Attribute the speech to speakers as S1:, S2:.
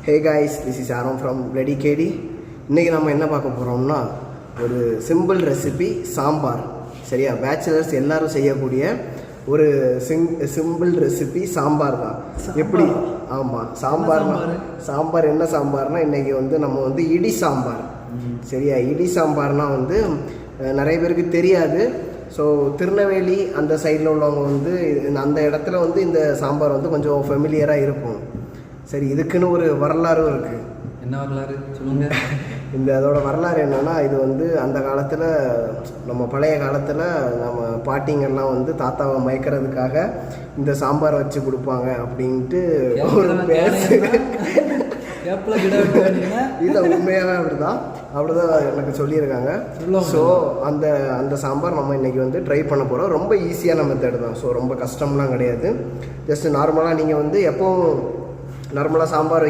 S1: Hey guys, this is Aaron from Ready KD. இன்றைக்கி நம்ம என்ன பார்க்க போகிறோம்னா ஒரு சிம்பிள் ரெசிபி சாம்பார். சரியா, பேச்சுலர்ஸ் எல்லாரும் செய்யக்கூடிய ஒரு சிம்பிள் ரெசிபி சாம்பார் தான். எப்படி? ஆமாம், சாம்பார் என்ன சாம்பார்னா இன்றைக்கி நம்ம இடி சாம்பார். சரியா, இடி சாம்பார்னால் நிறைய பேருக்கு தெரியாது. ஸோ திருநெல்வேலி அந்த சைடில் உள்ளவங்க அந்த இடத்துல இந்த சாம்பார் கொஞ்சம் ஃபெமிலியராக இருக்கும். சரி, இதுக்குன்னு ஒரு வரலாறும் இருக்குது.
S2: என்ன வரலாறு சொல்லுங்கள்.
S1: அதோட வரலாறு என்னென்னா, இது அந்த காலத்தில் நம்ம பழைய காலத்தில் நம்ம பாட்டிங்கெல்லாம் தாத்தாவை மயக்கிறதுக்காக இந்த சாம்பார் வச்சு கொடுப்பாங்க அப்படின்ட்டு ஒரு பேசு. இல்லை, உண்மையாகவே அப்படிதான் எனக்கு சொல்லியிருக்காங்க. ஸோ அந்த சாம்பார் நம்ம இன்றைக்கி ட்ரை பண்ண போகிறோம். ரொம்ப ஈஸியான மெத்தட் தான். ஸோ ரொம்ப கஷ்டம்லாம் கிடையாது. ஜஸ்ட் நார்மலாக நீங்கள் எப்போவும் நார்மலாக சாம்பார்